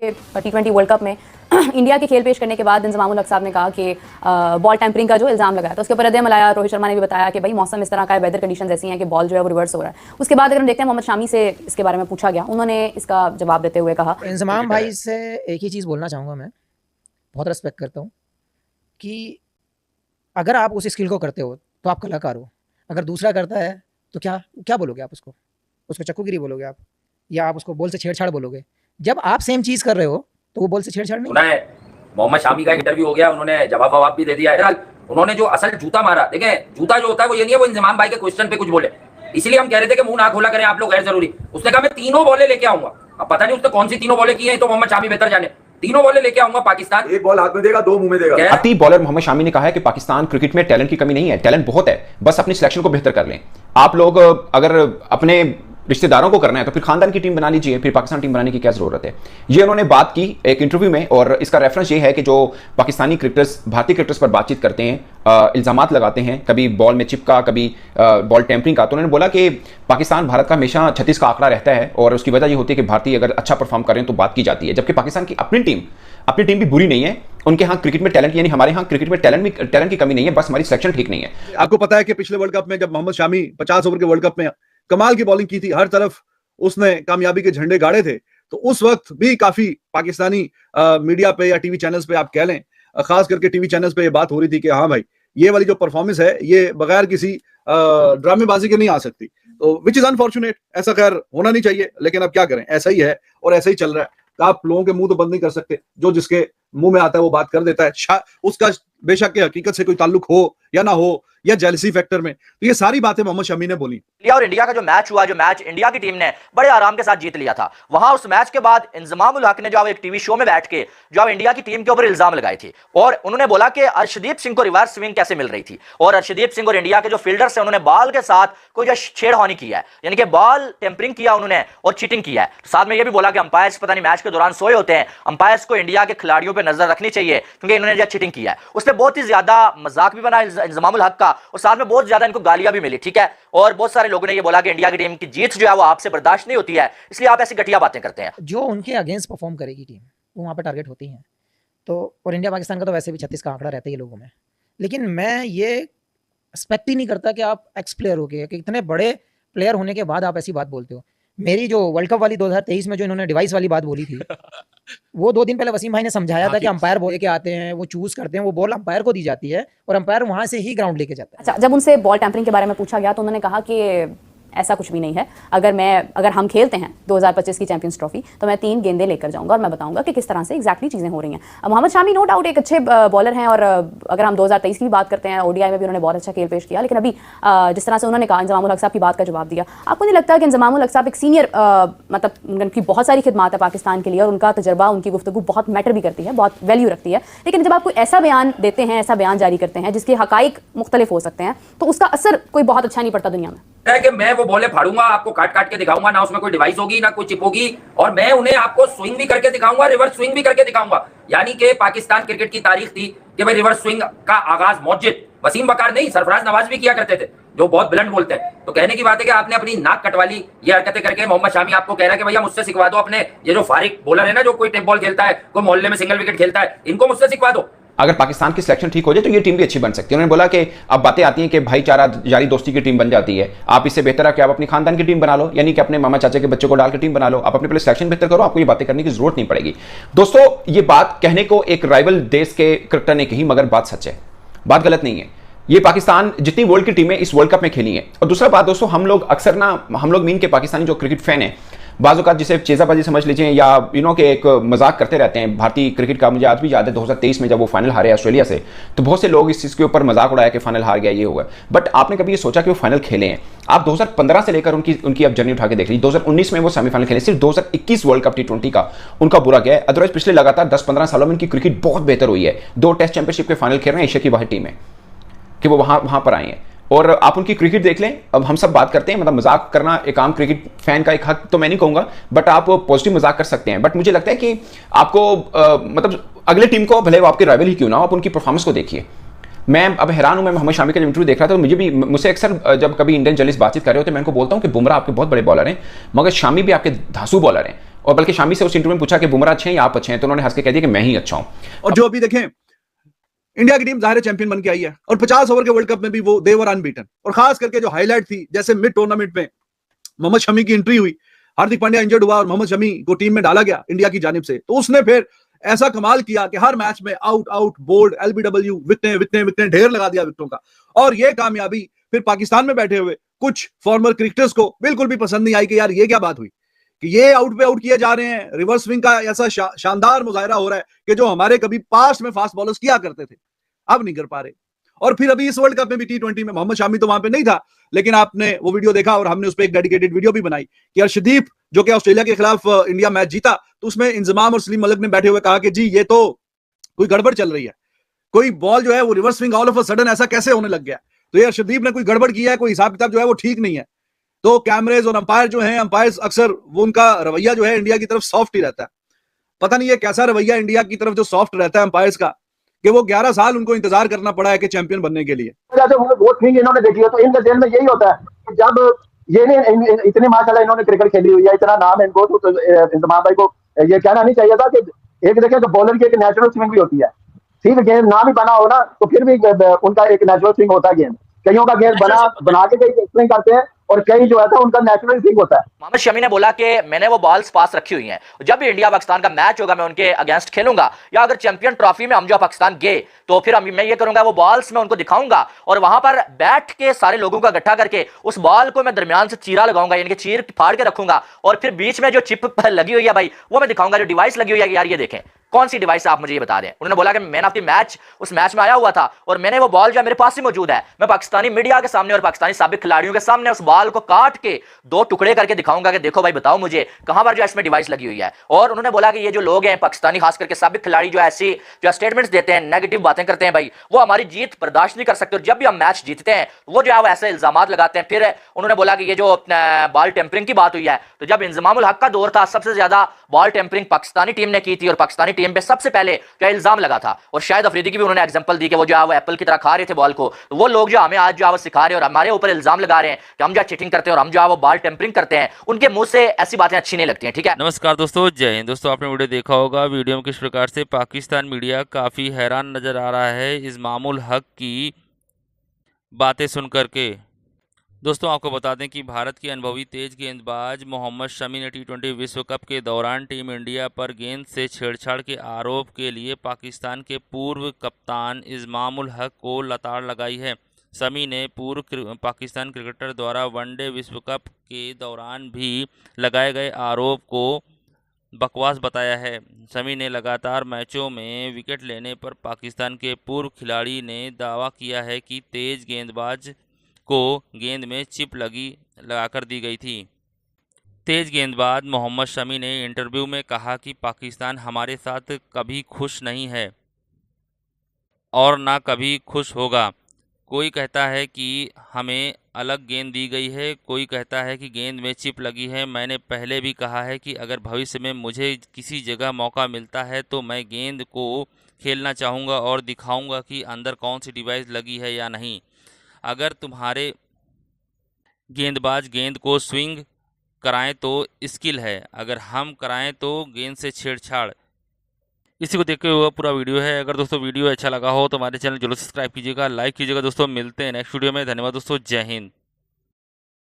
T20 world cup में India के खेल पेश करने के बाद इंजमामुल हक साहब ने कहा कि बॉल टैंपरिंग का जो इल्ज़ाम लगाया तो उसके ऊपर रद्द-ए-अमल आया। रोहित शर्मा ने भी बताया कि भाई मौसम इस तरह का है, वेदर कंडीशंस ऐसी हैं कि बॉल जो है वो रिवर्स हो रहा है। उसके बाद अगर हम देखते हैं मोहम्मद शामी से इसके बारे में पूछा गया, उन्होंने इसका जवाब देते हुए कहा, इंजमाम भाई से एक ही चीज़ बोलना चाहूँगा, मैं बहुत रिस्पेक्ट करता हूँ कि अगर आप उस स्किल को करते हो तो आप कलाकार हो, अगर दूसरा करता है तो क्या बोलोगे आप उसको चक्कूगिरी बोलोगे आप, या आप उसको बॉल से छेड़छाड़ बोलोगे। जब आप सेम चीज़ कर रहे हो तो वो बॉल से छेड़छाड़ नहीं। मोहम्मद शामी का इंटरव्यू हो गया, उन्होंने जवाब भी दे दिया है। उन्होंने जो असल जूता मारा, देखें जूता जो होता है वो ये नहीं है वो इंजमाम भाई के क्वेश्चन पे कुछ बोले, इसलिए हम कह रहे थे कि मुंह ना खोला करें आप लोग गैर जरूरी। उसने कहा मैं तीनों बॉलें लेके आऊंगा, अब पता नहीं उसने कौन सी तीनों बॉलें की हैं, तो मोहम्मद शामी बेहतर जाने। तीनों बॉलें लेके आऊंगा, पाकिस्तान एक बॉल हाथ में देगा, दो मुंह में देगा। भारतीय बॉलर मोहम्मद शामी ने कहा है कि पाकिस्तान क्रिकेट में टैलेंट की कमी नहीं है, टैलेंट बहुत है, बस अपनी सिलेक्शन को बेहतर कर लें। आप लोग अगर अपने रिश्तेदारों को करना है तो फिर खानदान की टीम बना लीजिए, फिर पाकिस्तान टीम बनाने की क्या जरूरत है। ये उन्होंने बात की एक इंटरव्यू में, और इसका रेफरेंस ये है कि जो पाकिस्तानी क्रिकेटर्स भारतीय क्रिकेटर्स पर बातचीत करते हैं, इल्जामात लगाते हैं, कभी बॉल में चिप का, कभी बॉल टैंपरिंग का, तो उन्होंने बोला कि पाकिस्तान भारत का हमेशा 36 का आंकड़ा रहता है, और उसकी वजह ये होती है कि भारतीय अगर अच्छा परफॉर्म करें तो बात की जाती है, जबकि पाकिस्तान की अपनी टीम भी बुरी नहीं है। उनके यहाँ क्रिकेट में टैलेंट, यानी हमारे यहाँ क्रिकेट में टैलेंट की कमी नहीं है, बस हमारी सिलेक्शन ठीक नहीं है। आपको पता है कि पिछले वर्ल्ड कप में जब मोहम्मद शामी 50 ओवर के वर्ल्ड कप में कमाल की बॉलिंग की थी, हर तरफ उसने कामयाबी के झंडे गाड़े थे, तो उस वक्त भी काफी पाकिस्तानी मीडिया पे या टीवी चैनल्स पे आप कह लें, खास करके टीवी चैनल्स पे ये बात हो रही थी कि हाँ भाई ये वाली जो परफॉर्मेंस है ये बगैर किसी ड्रामेबाजी के नहीं आ सकती, तो विच इज अनफॉर्चुनेट। ऐसा खैर होना नहीं चाहिए, लेकिन अब क्या करें, ऐसा ही है और ऐसा ही चल रहा है। तो आप लोगों के मुंह तो बंद नहीं कर सकते, जो जिसके मुंह में आता है वो बात कर देता है, उसका बेशक के हकीकत से कोई ताल्लुक हो या ना हो, या जेलसी फैक्टर में। तो ये सारी बातें मोहम्मद शमी ने बोली। और इंडिया का जो मैच इंडिया की टीम ने बड़े आराम के साथ जीत लिया था, वहां उस मैच के बाद इंजमामुल हक ने जो एक टीवी शो में बैठ के जो इंडिया की टीम के ऊपर इल्जाम लगाए थे, और उन्होंने बोला कि अर्शदीप सिंह को रिवर्स स्विंग कैसे मिल रही थी, और अर्शदीप सिंह और इंडिया के जो फील्डर्स हैं उन्होंने बॉल के साथ कोई जो छेड़खानी किया है, यानी कि बॉल टेम्परिंग किया उन्होंने और चीटिंग किया है। साथ में यह भी बोला कि अंपायर्स पता नहीं मैच के दौरान सोए होते हैं, अंपायर्स को इंडिया के खिलाड़ियों पर नजर रखनी चाहिए क्योंकि इन्होंने जो चीटिंग किया है। उसने बहुत ही ज्यादा मजाक भी बनाया इंजमामुल हक का, और साथ में बहुत ज्यादा इनको गालियां भी मिली, ठीक है। और बहुत सारे लोगों ने ये बोला कि इंडिया की टीम की जीत जो है वो आपसे बर्दाश्त नहीं होती है, इसलिए आप ऐसी घटिया बातें करते हैं। जो उनके अगेंस्ट परफॉर्म करेगी टीम वो वहाँ पे टारगेट होती हैं, तो और इंडिया पाकिस्तान का तो वैसे भी 36 का आंकड़ा रहता है ये लोगों में। लेकिन मैं ये एक्सपेक्ट ही नहीं करता कि आप एक्स प्लेयर हो गए, कि इतने बड़े प्लेयर होने के बाद आप ऐसी बात बोलते हो। मेरी जो वर्ल्ड कप वाली 2023 में जो इन्होंने डिवाइस वाली बात बोली थी वो 2 दिन पहले वसीम भाई ने समझाया था कि अंपायर बोल के आते हैं, वो चूज करते हैं, वो बॉल अंपायर को दी जाती है और अंपायर वहां से ही ग्राउंड लेके जाता है। अच्छा, जब उनसे बॉल टैंपरिंग के बारे में पूछा गया तो उन्होंने कहा कि ऐसा कुछ भी नहीं है, अगर हम खेलते हैं 2025 की चैंपियंस ट्रॉफी तो मैं 3 गेंदें लेकर जाऊंगा और मैं बताऊंगा कि किस तरह से एग्जैक्टली चीज़ें हो रही हैं। मोहम्मद शामी नो डाउट एक अच्छे बॉलर हैं, और अगर हम 2023 की बात करते हैं ओडीआई में भी उन्होंने बहुत अच्छा खेल पेश किया, लेकिन अभी जिस तरह से उन्होंने कहा इंजमामुल हक साहब की बात का जवाब दिया, आपको नहीं लगता कि इंजमामुल हक साहब एक सीनियर, मतलब उनकी बहुत सारी खिदमात है पाकिस्तान के लिए और उनका तजर्बा, उनकी गुफ्तगू बहुत मैटर भी करती है, बहुत वैल्यू रखती है, लेकिन जब आप कोई ऐसा बयान देते हैं, ऐसा बयान जारी करते हैं जिसके हकाइक मुख्तलिफ हो सकते हैं, तो उसका असर कोई बहुत अच्छा नहीं पड़ता दुनिया में। है कि मैं वो बॉलें फाड़ूंगा, आपको काट काट के दिखाऊंगा, ना उसमें कोई डिवाइस होगी ना कोई चिप होगी, और मैं उन्हें आपको स्विंग भी करके दिखाऊंगा, रिवर्स स्विंग भी करके दिखाऊंगा। यानी कि पाकिस्तान क्रिकेट की तारीख थी कि भाई रिवर्स स्विंग का आगाज मौजिद वसीम बकार नहीं, सरफराज नवाज भी किया करते थे, जो बहुत ब्लंट बोलते हैं। तो कहने की बात है कि आपने अपनी नाक कटवाली ये हरकतें करके मोहम्मद शामी आपको कह रहा है कि भैया मुझसे सिखवा दो, अपने ये जो फारिक बॉलर है ना, जो कोई टेप बॉल खेलता है, कोई मोहल्ले में सिंगल विकेट खेलता है, इनको मुझसे सिखवा दो। अगर पाकिस्तान की सिलेक्शन ठीक हो जाए तो ये टीम भी अच्छी बन सकती है। उन्होंने बोला कि अब बातें आती हैं कि भाईचारा यारी दोस्ती की टीम बन जाती है, आप इससे बेहतर है कि आप अपनी खानदान की टीम बना लो, यानी कि अपने मामा चाचा के बच्चों को डाल के टीम बना लो, आप अपने पहले सिलेक्शन बेहतर करो, आपको ये बातें करने की जरूरत नहीं पड़ेगी। दोस्तों, ये बात कहने को एक राइवल देश के क्रिकेटर ने कही, मगर बात सच है, बात गलत नहीं है। ये पाकिस्तान जितनी वर्ल्ड की टीमें इस वर्ल्ड कप में खेली हैं। और दूसरा बात दोस्तों, हम लोग अक्सर ना, हम लोग मीन के पाकिस्तानी जो क्रिकेट फैन है, बाज़ जिसे चेज़ाबाजी समझ लीजिए या के एक मजाक करते रहते हैं भारतीय क्रिकेट का। मुझे आज भी याद है 2023 में जब वो फाइनल हारे ऑस्ट्रेलिया से, तो बहुत से लोग इस चीज़ के ऊपर मजाक उड़ाया कि फाइनल हार गया, ये हुआ। बट आपने कभी ये सोचा कि वो फाइनल खेले हैं? आप 2015 से लेकर उनकी अब जर्नी उठा के देख लीजिए। 2019 में वो सेमीफाइनल खेले, सिर्फ 2021 वर्ल्ड कप T20 का उनका बुरा गया है। अदरवाइज पिछले लगातार 10-15 सालों में उनकी क्रिकेट बहुत बेहतर हुई है। 2 टेस्ट चैंपियनशिप के फाइनल खेल रहे हैं, एशिया की वाहिद टीम है कि वो वहां पर आए हैं। और आप उनकी क्रिकेट देख लें। अब हम सब बात करते हैं, मतलब मजाक करना एक आम क्रिकेट फैन का एक हक तो मैं नहीं कहूंगा, बट आप पॉजिटिव मजाक कर सकते हैं। बट मुझे लगता है कि आपको मतलब अगले टीम को, भले वो आपके राइवल ही क्यों ना हो, आप उनकी परफॉर्मेंस को देखिए। मैं अब हैरान हूं, मैं मोहम्मद शामी का जब इंटरव्यू देख रहा था तो मुझसे अक्सर जब कभी इंडियन जर्नलिस्ट बातचीत कर रहे होते हैं, मैं उनको बोलता हूं कि बुमराह आपके बहुत बड़े बॉलर हैं, मगर शामी भी आपके धांसू बॉलर हैं। और बल्कि शामी से उस इंटरव्यू में पूछा कि बुमराह अच्छे हैं या आप अच्छे हैं, तो उन्होंने हंस के कह दिया कि मैं ही अच्छा हूं। और जो अभी देखें इंडिया की टीम ज़ाहिर है चैंपियन बन के आई है, और 50 ओवर के वर्ल्ड कप में भी वो दे वर अनबीटन। और खास करके जो हाईलाइट थी, जैसे मिड टूर्नामेंट में मोहम्मद शमी की एंट्री हुई, हार्दिक पांड्या इंजर्ड हुआ और मोहम्मद शमी को टीम में डाला गया इंडिया की जानिब से, तो उसने फिर ऐसा कमाल किया कि हर मैच में आउट आउट बोल्ड एलबीडब्ल्यू विकटें विकटें विकटें ढेर लगा दिया विकटों का। और ये कामयाबी फिर पाकिस्तान में बैठे हुए कुछ फॉर्मर क्रिकेटर्स को बिल्कुल भी पसंद नहीं आई कि यार ये क्या बात हुई कि ये आउट पे आउट किए जा रहे हैं। रिवर्स स्विंग का ऐसा शानदार मुजाहरा हो रहा है कि जो हमारे कभी पास्ट में फास्ट बॉलर्स किया करते थे अब नहीं कर पा रहे। और फिर अभी इस वर्ल्ड कप में भी T20 में मोहम्मद शामी तो वहां पे नहीं था, लेकिन आपने वो वीडियो देखा और हमने उस पर एक डेडिकेटेड वीडियो भी बनाई कि अर्शदीप जो कि ऑस्ट्रेलिया के खिलाफ इंडिया मैच जीता, तो उसमें इंजमाम और सलीम मलिक ने बैठे हुए कहा कि जी ये तो कोई गड़बड़ चल रही है, कोई बॉल जो है वो reverse swing all of a sudden ऐसा कैसे होने लग गया, तो ये अर्शदीप ने कोई गड़बड़ किया है, कोई हिसाब किताब जो है वो ठीक नहीं है। तो कैमरेज और अंपायर जो हैं, अंपायर्स अक्सर वो उनका रवैया जो है इंडिया की तरफ सॉफ्ट ही रहता है। पता नहीं ये कैसा रवैया इंडिया की तरफ जो सॉफ्ट रहता है अंपायर्स का कि वो 11 साल उनको इंतजार करना पड़ा है कि चैंपियन बनने के लिए। वो थिंग इन्होंने देखी है, तो इनके दिल में यही होता है कि जब ये नहीं इतनी माशाल्लाह इन्होंने क्रिकेट खेली हुई है, इतना नाम है इनको, तो इंतजाम भाई को ये कहना नहीं चाहिए था कि एक देखें तो बॉलर की एक नेचुरल स्विंग भी होती है। ठीक है, गेंद ना भी बना हो ना तो फिर भी उनका एक नेचुरल स्विंग होता है। गेंद कईयों का गेंद बना के कई स्विंग करते हैं और कई जो है था उनका नेचुरल स्विंग होता है। मोहम्मद शमी ने बोला कि मैंने वो बॉल्स पास रखी हुई हैं, जब भी इंडिया पाकिस्तान का मैच होगा मैं उनके अगेंस्ट खेलूंगा, या अगर चैंपियन ट्रॉफी में हम जो पाकिस्तान गए तो फिर मैं ये करूंगा वो बॉल्स मैं उनको दिखाऊंगा और वहां पर बैठ के सारे लोगों का इकट्ठा करके उस बॉल को मैं दरमियान से चीरा लगाऊंगा, यानी कि चीर फाड़ के रखूंगा, और फिर बीच में जो चिप लगी हुई है भाई वो मैं दिखाऊंगा, जो डिवाइस लगी हुई है यार ये देखें कौन सी डिवाइस है आप मुझे ये बता दें। उन्होंने बोला कि मैन ऑफ द मैच उस मैच में आया हुआ था और मैंने वो बॉल जो मेरे पास ही मौजूद है, मैं पाकिस्तानी मीडिया के सामने और पाकिस्तानी साबिक खिलाड़ियों के सामने उस बॉल को काट के 2 टुकड़े करके दिखाऊंगा कि देखो भाई बताओ मुझे कहां पर जो इसमें डिवाइस लगी हुई है। और उन्होंने बोला कि ये जो लोग हैं पाकिस्तानी खास करके साबिक खिलाड़ी जो ऐसी जो स्टेटमेंट्स देते हैं, नेगेटिव बातें करते हैं भाई, वो हमारी जीत बर्दाश्त नहीं कर सकते, और जब भी हम मैच जीतते हैं वो जो है वो ऐसे इल्जाम लगाते हैं। फिर उन्होंने बोला कि ये जो बॉल टेम्परिंग की बात हुई है, तो जब इंजमामुल हक का दौर था सबसे ज्यादा बॉल टेम्परिंग पाकिस्तानी टीम ने की थी और पाकिस्तानी टीम पे सबसे पहले जो इल्जाम लगा था, और शायद अफरीदी की भी उन्होंने एग्जांपल दी कि वो जो है वो एप्पल की तरह खा रहे थे बॉल को, तो वो लोग जो हमें आज जो है वो सिखा रहे हैं और हमारे ऊपर इल्जाम लगा रहे हैं कि हम जो चीटिंग करते हैं और हम जो है वो बॉल टेम्परिंग करते हैं, उनके मुंह से ऐसी बातें अच्छी नहीं लगती हैं। ठीक है, नमस्कार दोस्तों, जय हिंद। दोस्तों आपने वीडियो देखा होगा, वीडियो में किस प्रकार से पाकिस्तान मीडिया काफ़ी हैरान नज़र आ रहा है इंजमामुल हक की बातें सुन करके। दोस्तों आपको बता दें कि भारत के अनुभवी तेज गेंदबाज मोहम्मद शमी ने T20 विश्व कप के दौरान टीम इंडिया पर गेंद से छेड़छाड़ के आरोप के लिए पाकिस्तान के पूर्व कप्तान इंजमामुल हक को लताड़ लगाई है। शमी ने पूर्व पाकिस्तान क्रिकेटर द्वारा वनडे विश्व कप के दौरान भी लगाए गए आरोप को बकवास बताया है। शमी ने लगातार मैचों में विकेट लेने पर पाकिस्तान के पूर्व खिलाड़ी ने दावा किया है कि तेज गेंदबाज को गेंद में चिप लगाकर दी गई थी। तेज गेंदबाज मोहम्मद शमी ने इंटरव्यू में कहा कि पाकिस्तान हमारे साथ कभी खुश नहीं है और ना कभी खुश होगा। कोई कहता है कि हमें अलग गेंद दी गई है, कोई कहता है कि गेंद में चिप लगी है। मैंने पहले भी कहा है कि अगर भविष्य में मुझे किसी जगह मौका मिलता है तो मैं गेंद को खेलना चाहूँगा और दिखाऊँगा कि अंदर कौन सी डिवाइस लगी है या नहीं। अगर तुम्हारे गेंदबाज गेंद को स्विंग कराएं तो स्किल है, अगर हम कराएं तो गेंद से छेड़छाड़। इसी को देखते हुए पूरा वीडियो है। अगर दोस्तों वीडियो अच्छा लगा हो तो हमारे चैनल जरूर सब्सक्राइब कीजिएगा, लाइक कीजिएगा। दोस्तों मिलते हैं नेक्स्ट वीडियो में। धन्यवाद दोस्तों, जय हिंद।